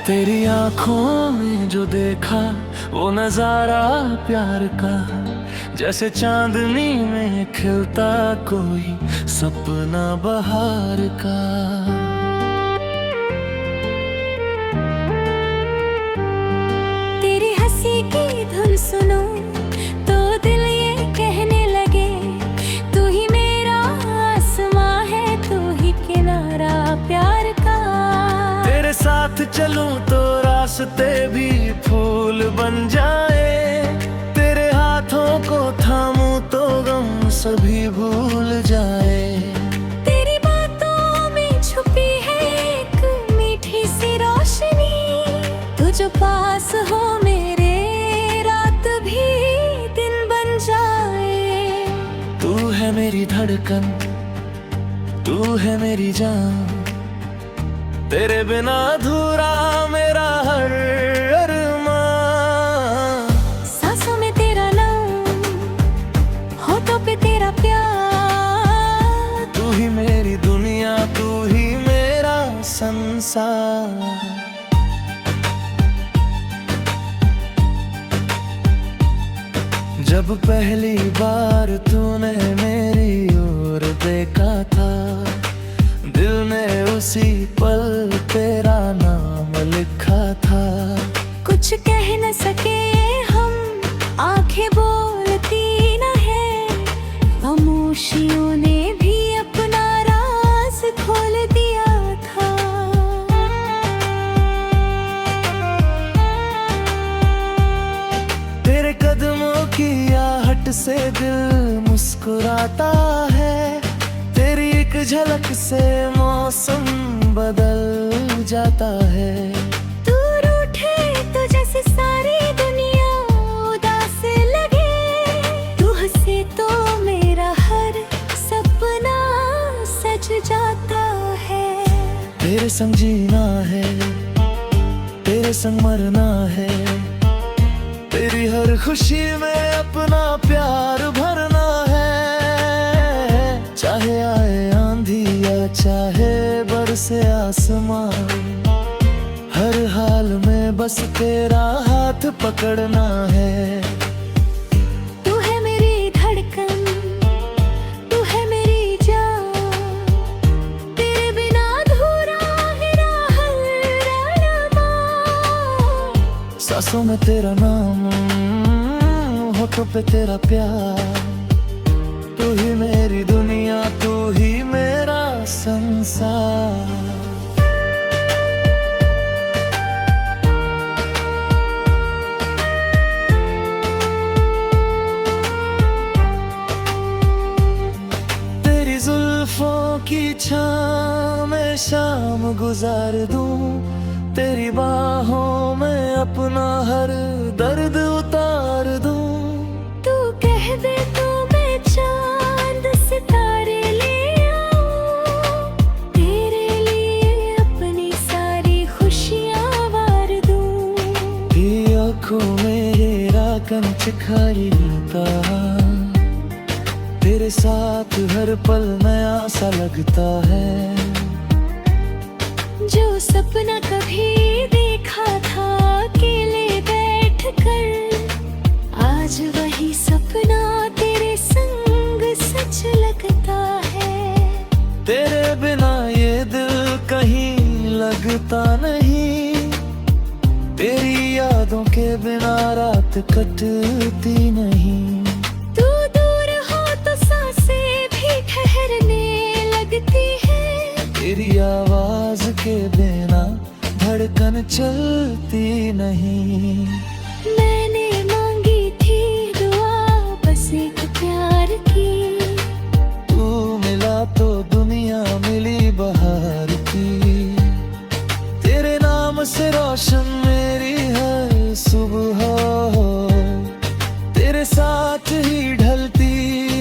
तेरी आंखों में जो देखा वो नजारा प्यार का, जैसे चांदनी में खिलता कोई सपना बहार का। तेरी हंसी की धुन सुनो तो दिल ये कहने लगे, तू ही मेरा आसमां है, तू ही किनारा प्यार का। तेरे साथ चलूं तो रास्ते भी फूल बन जाए, तेरे हाथों को थामूं तो गम सभी भूल जाए। तेरी बातों में छुपी है एक मीठी सी रोशनी, तू जो पास हो मेरे रात भी दिन बन जाए। तू है मेरी धड़कन, तू है मेरी जान, तेरे बिना अधूरा मेरा हर अरमान। सांसों में तेरा नाम, होठों पे तेरा प्यार, तू ही मेरी दुनिया, तू ही मेरा संसार। जब पहली बार तूने मेरी ओर देखा था, दिल ने उसी पल तेरा नाम लिखा था। कुछ कह न सके हम, आंखें बोलती न है, खामोशियों ने भी अपना राज खोल दिया था। तेरे कदमों की आहट से दिल मुस्कुराता है, तेरी एक झलक से मौसम बदल जाता है। तू रूठे तो जैसे सारी दुनिया उदास लगे, तू हंसे तो मेरा हर सपना सज जाता है। तेरे संग जीना है, तेरे संग मरना है, तेरी हर खुशी में अपना प्यार भरना है। चाहे आए आंधी या चाहे बरसे आसमान, हर हाल में बस तेरा हाथ पकड़ना है। तू है मेरी धड़कन, तू है मेरी जान, तेरे बिना अधूरा है हर अरमान। सांसों में तेरा नाम, होठों पे तेरा प्यार, तू ही मेरी दुनिया, तू ही मेरा संसार। तेरी जुल्फों की छाँव में शाम गुजार दूं, तेरी बाहों में अपना हर दर्द उतार दूं। तू कह दे तो मैं चांद सितारे ले आऊं, तेरे लिए अपनी सारी खुशियां वार दूं। तेरी आँखों में हेरा कंच खाई रहता, तेरे साथ हर पल नया सा लगता है। जो सपना कभी देखा था अकेले बैठ कर, आज वही सपना तेरे संग सच लगता है। तेरे बिना ये दिल कहीं लगता नहीं, तेरी यादों के बिना रात कटती नहीं। तू दूर हो तो सांसें भी ठहरने लगती है, तेरी आवाज के बिना धड़कन चलती नहीं। मैंने मांगी थी दुआ बस एक प्यार की, तू मिला तो दुनिया मिली बहार की। तेरे नाम से रोशन मेरी हर सुबह हो, तेरे साथ ही ढलती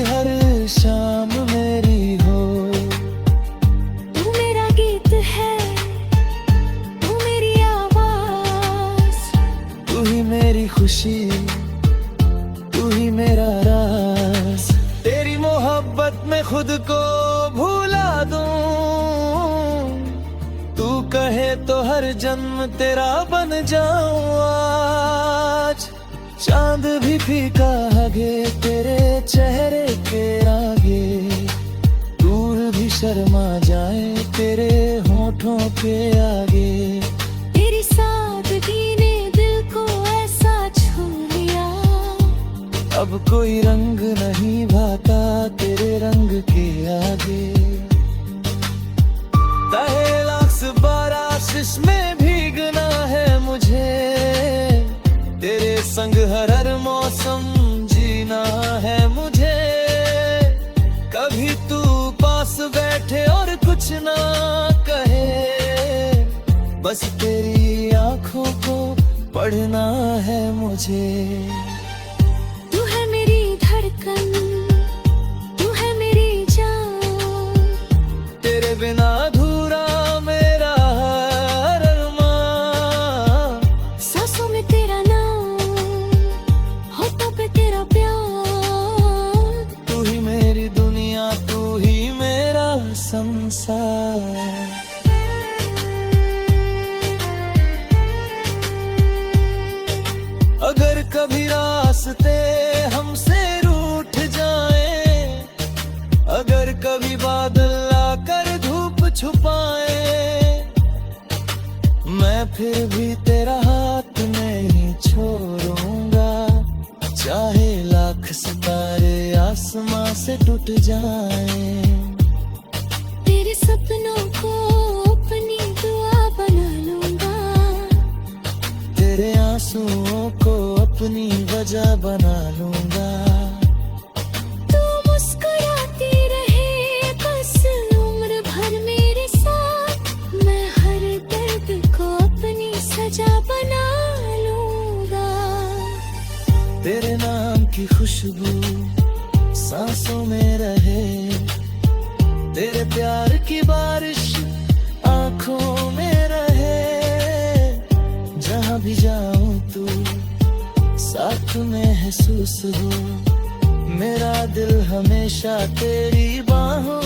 हर शाम मेरी हो। तू मेरा गीत है, तू मेरी आवाज, तू ही मेरी खुशी, तू ही मेरा राज। तेरी मोहब्बत में खुद को भूला दूं, तू कहे तो हर जन्म तेरा बन जाऊं आज। चांद भी फीका लगे तेरे चेहरे के आगे, दूर भी शर्मा जाए तेरे होठों के आगे। तेरी सादगी ने दिल को ऐसा छू लिया, अब कोई रंग नहीं भाता तेरे रंग के आगे। तहे लाख बारिश में भीगना है मुझे, तेरे संग हर मौसम जीना है मुझे। कभी तू पास बैठे और कुछ ना कहे, बस तेरी आंखों को पढ़ना है मुझे। तू है मेरी धड़कन, तू है मेरी जान, तेरे बिना अधूरा मेरा हर अरमान। सांसों में तेरा नाम, होठों पे तेरा प्यार। तू ही मेरी दुनिया, तू ही मेरा संसार। अगर कभी रास्ते हमसे रूठ जाए, अगर कभी बादल आकर धूप छुपाए, मैं फिर भी तेरा हाथ नहीं छोड़ूंगा। चाहे लाख सितारे आसमां से टूट जाएं, तेरे सपनों को अपनी दुआ बना लूंगा, तेरे आंसुओं को अपनी वजह बना लूंगा। तू मुस्कुराती रहे बस उम्र भर मेरे साथ, मैं हर दर्द को अपनी सजा बना लूंगा। तेरे नाम की खुशबू सांसों में रहे, तेरे प्यार की बारिश आंखों में रहे। जहां भी जाऊं तू साथ महसूस हो, मेरा दिल हमेशा तेरी बाहों